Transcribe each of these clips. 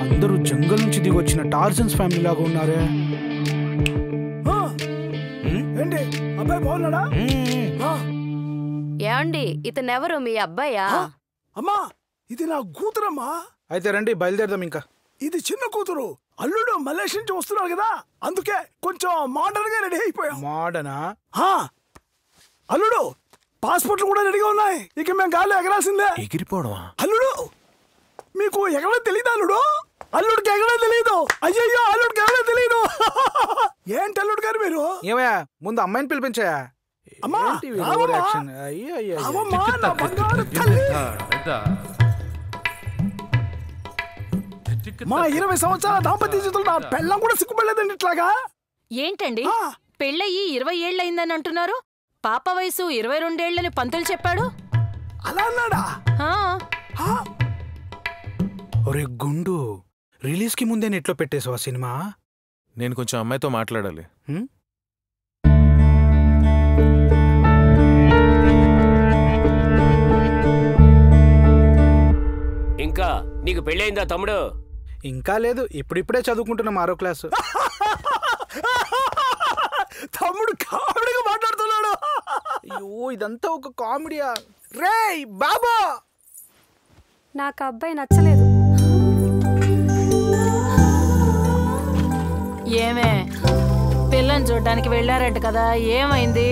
అందరూ జంగల్ నుంచి దిగొచ్చిన టార్జన్స్ ఫ్యామిలీ లాగా ఉన్నారే. ఏంటి అబ్బాయి బాగున్నాడా? ఏమండి ఇతనెవరు మీ అబ్బాయా? అమ్మా ఇది నా కూతురమ్మా. అయితే రండి బయలుదేరదాం. ఇంకా ఇది చిన్న కూతురు. అల్లుడు మలేషియా నుంచి వస్తున్నాడు కదా, అందుకే కొంచెం మోడర్న్ గా రెడీ అయిపోయాం. మోడర్నా? అల్లుడు పాస్పోర్ట్లు కూడా రెడీగా ఉన్నాయి. ఇక మేము గాలి ఎగరాల్సిందే. ఎగిరిపోవడమా? అల్లుడు మీకు ఎగరడం తెలియదు. అల్లుడికి ఎగరడం తెలియదు. అయ్యయ్యో అల్లుడికి ఎగరడం తెలియదు. ఏంటి అల్లుడు గారు మీరు? ఏమయ్యా ముందు అమ్మాయిని పిలిపించాయా? మా 20 సంవత్సరాల దాంపత్య జీవితంలో నా పెళ్ళం కూడా సిగ్గుపడలేదండి ఇట్లాగా. ఏంటండి పెళ్ళయ్యి 20 ఏళ్ళయిందని అంటున్నారు? పాప వయసు 22 ఏళ్ళని పంతులు చెప్పాడు. అలా అన్నాడా? ఒరే గుండు, రిలీజ్ కి ముందే నెట్లో పెట్టేసావా సినిమా? నేను కొంచెం అమ్మాయితో మాట్లాడాలి. ఇంకా నీకు పెళ్ళయిందా తమ్ముడు? ఇంకా లేదు, ఇప్పుడిప్పుడే చదువుకుంటున్నాం 6వ క్లాసు. తమ్ముడు కామెడీగా మాట్లాడుతున్నాడు. అయ్యో ఇదంతా ఒక కామెడీయా? రేయ్ బాబా, నాకు అబ్బాయి నచ్చలేదు. ఏమే పిల్లని చూడ్డానికి వెళ్ళారంట కదా, ఏమైంది?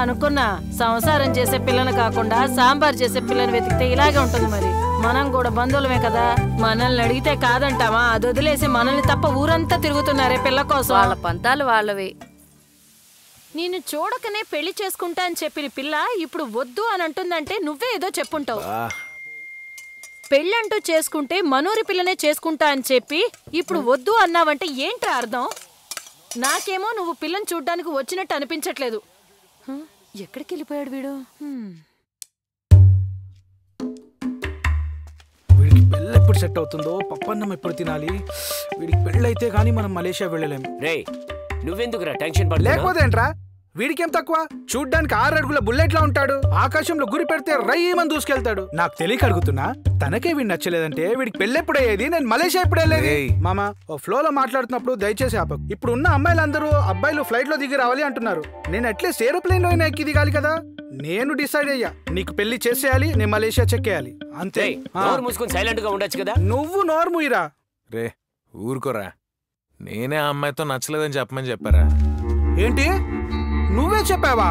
అనుకున్నా సంసారం చేసే పిల్లని కాకుండా సాంబార్ చేసే పిల్లని వెతికితే ఇలాగే ఉంటుంది. మరి మనం కూడా బంధువులమే కదా, మనల్ని అడిగితే కాదంటావా? అది వదిలేసి మనల్ని తప్ప ఊరంతా తిరుగుతున్నారే పిల్ల కోసం. వాళ్ళ పంతాలు వాళ్ళవి. నేను చూడకనే పెళ్లి చేసుకుంటా అని చెప్పిన పిల్ల ఇప్పుడు వద్దు అని అంటుందంటే నువ్వే ఏదో చెప్పుంటావు. పెళ్ళంటూ చేసుకుంటే మనూరి పిల్లనే చేసుకుంటా అని చెప్పి ఇప్పుడు వద్దు అన్నావంటే ఏంట్రా అర్థం? నాకేమో నువ్వు పిల్లని చూడ్డానికి వచ్చినట్టు అనిపించట్లేదు. ఎక్కడికి వెళ్ళిపోయాడు వీడు? వీడికి పెళ్ళి ఎప్పుడు సెట్ అవుతుందో, పప్పన్నం ఎప్పుడు తినాలి. వీడికి పెళ్ళైతే గానీ మనం మలేషియా వెళ్ళలేము. రేయ్ నువ్వెందుకురా టెన్షన్ పడ? లేకపోతే ఏంట్రా, వీడికేం తక్కువ? చూడ్డానికి 6 అడుగుల బుల్లెట్లా ఉంటాడు. ఆకాశంలో గురి పెడితే రయ్యమని దూసుకెళ్తాడు. నాకు తెలియక అడుగుతున్నా, తనకే వీడు నచ్చలేదంటే వీడికి పెళ్ళెప్పుడయ్యేది? నేను మలేషియా ఎప్పుడేలేదు? మామ ఓ ఫ్లోలో మాట్లాడుతున్నప్పుడు దయచేసి ఆపకు. ఇప్పుడు ఉన్న అమ్మాయిలందరూ అబ్బాయిలు ఫ్లైట్ లో దిగి రావాలి అంటున్నారు. నేను అట్లీస్ట్ ఏరోప్లేన్ లో ఎక్కి దిగాలి కదా. నేను డిసైడ్ అయ్యా, నీకు పెళ్లి చేసేయాలి, నేను మలేషియా చెక్కేయాలి అంతే. మూసుకొని సైలెంట్ గా ఉండొచ్చు కదా. నువ్వు నోరు మూయిరా. రే ఊరుకోరా, నేనే ఆ అమ్మాయితో నచ్చలేదని చెప్పమని చెప్పారా? ఏంటి నువ్వే చెప్పావా?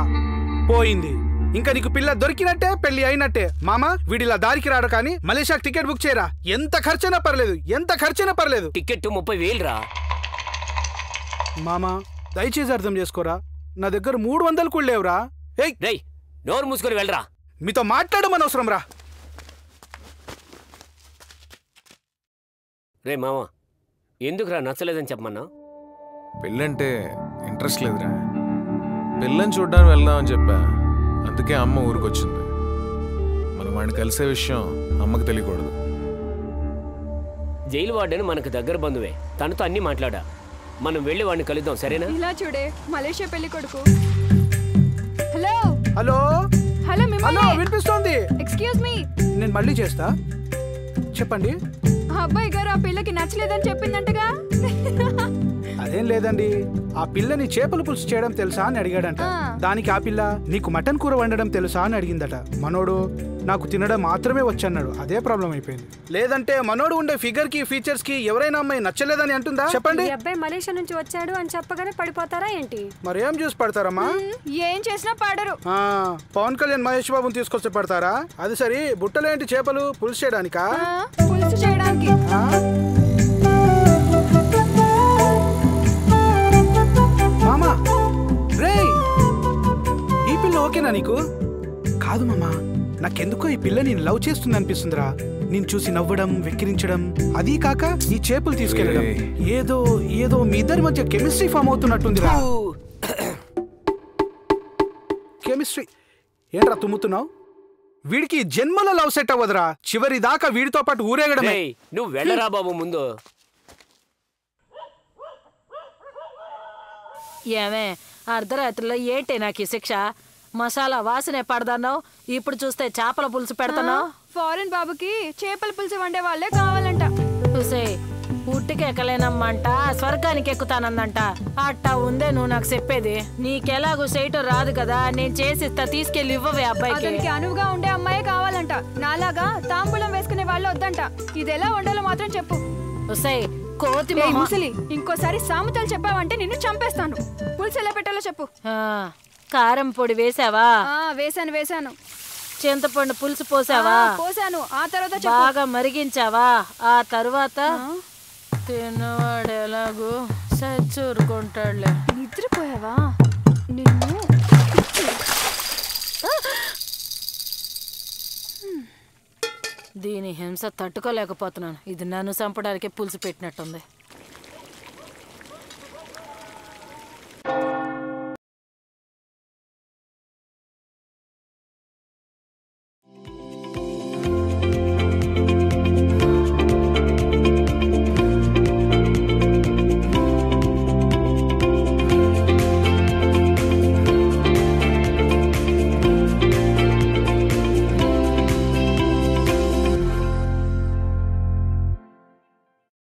పోయింది. ఇంకా నీకు పిల్ల దొరికినట్టే, పెళ్లి అయినట్టే. మామా వీడిలా దారికి రాడు కానీ మలేషియాకి టికెట్ బుక్ చేయరా. ఎంత ఖర్చైనా పర్లేదు, ఎంత ఖర్చైనా పర్లేదు. టికెట్ 30,000 రా. మామా దయచేసి అర్థం చేసుకోరా, నా దగ్గర 300 కూడా లేవురా. ఏయ్ నోరు మూసుకొని వెళ్ళరా. మీతో మాట్లాడమని అవసరం రా. రే మామ ఎందుకురా నచ్చలేదని చెప్పమన్నా? పెళ్ళంటే ఇంట్రెస్ట్ లేదురా. పిల్లని చూడ్డానికి వెళ్దామని చెప్పా, అందుకే అమ్మ ఊరికొచ్చింది. మనం వాడిని కలిసే విషయం అమ్మకి తెలియకూడదు. జైలు వార్డెన్ మనకు దగ్గర బంధువే, తనతో అన్ని మాట్లాడా. మనం వెళ్ళి వాడిని కలుద్దాం, సరేనా? ఇలా చూడే మలేషియా పెళ్లి కొడుకు. హలో హలో హలో హలో వినిపిస్తోంది. ఎక్స్క్యూజ్ మీ, నేను మళ్ళీ చేస్తా, చెప్పండి. అబ్బాయి గారు ఆ పిల్లకి నచ్చలేదని చెప్పిందంటగా. అదేం లేదండి, ఆ పిల్లని చేపల పులుసు చేయడం తెలుసా అని అడిగాడంట. దానికి ఆ పిల్ల నీకు మటన్ కూర వండడం తెలుసా అని అడిగిందట. మనోడు నాకు తినడం మాత్రమే వచ్చన్నాడు. అదే ప్రాబ్లం అయిపోయింది. లేదంటే మనోడు ఉండే ఫిగర్ కి ఫీచర్స్ కి ఎవరైనా అమ్మాయి నచ్చలేదని అంటుందా? చెప్పండి. అబ్బాయి మలేషియా నుంచి వచ్చాడు అని చెప్పగానే పడిపోతారా ఏంటి? మరి ఏం చూసి పడతారమ్మా? ఏం చేసినా పాడరు. పవన్ కళ్యాణ్ మహేష్ బాబుని తీసుకొస్తే పడతారా? అది సరే, బుట్టలో ఏంటి చేపలు పులుసు చేయడానికా? పులుసు చేయడానికి. మామా రేయ్, ఈ పిల్ల ఓకేనా నీకు? కాదు మామా, నాకెందుకో ఈ పిల్ల నేను లవ్ చేస్తుంది అనిపిస్తుందిరా. నేను చూసి నవ్వడం, వెక్కిరించడం, అదీ కాక ఈ చేపలు తీసుకెళ్ళడం, ఏదో ఏదో మీ ఇద్దరి మధ్య కెమిస్ట్రీ ఫామ్ అవుతున్నట్టుందిరా. కెమిస్ట్రీ ఏంట్రా తుమ్ముతున్నావు? వీడికి జన్మలో లవ్ సెట్ అవ్వదురా. చివరి దాకా వీడితో పాటు ఊరేగడమే. నువ్వు వెళ్ళరా బాబు ముందు. ఏమే అర్ధరాత్రిలో ఏంటే నాకు ఈ శిక్ష? మసాలా వాసనే పడదన్నావు, ఇప్పుడు చూస్తే చేపల పులుసు పెడతావు. ఫారెన్ బాబుకి చేపల పులుసు వండే వాళ్ళే కావాలంట. చూసే పుట్టికెక్కలేనమ్మంట స్వర్గానికి ఎక్కుతానందంట. అట్టా ఉందే నువ్వు నాకు చెప్పేది. నీకెలాగూ చేయటం రాదు కదా, నేను చేసిస్తా, తీసుకెళ్ళి ఇవ్వవే అబ్బాయికి. అతనికి అనువుగా ఉండే అమ్మాయే కావాలంట. నాలాగా తాంబూలం వేసుకునే వాళ్ళు వద్దంట. ఇది ఎలా వండాలో మాత్రం చెప్పు. కోతి ముసలి, ఇంకోసారి సామెతలు చెప్పావంటే నిన్ను చంపేస్తాను. పులుసు ఎలా పెట్టాలో చెప్పు. కారం పొడి వేసావా? వేసాను. చింతపండు పులుసు పోసావా? పోసాను. ఆ తర్వాత బాగా మరిగించావా? ఆ తర్వాత తిన్నవాడు ఎలాగూ సచ్చూరుకుంటాడులే. నిద్రపోయావా? నిన్ను దీని హింస తట్టుకోలేకపోతున్నాను. ఇది నన్ను చంపడానికి పులుసు పెట్టినట్టుంది.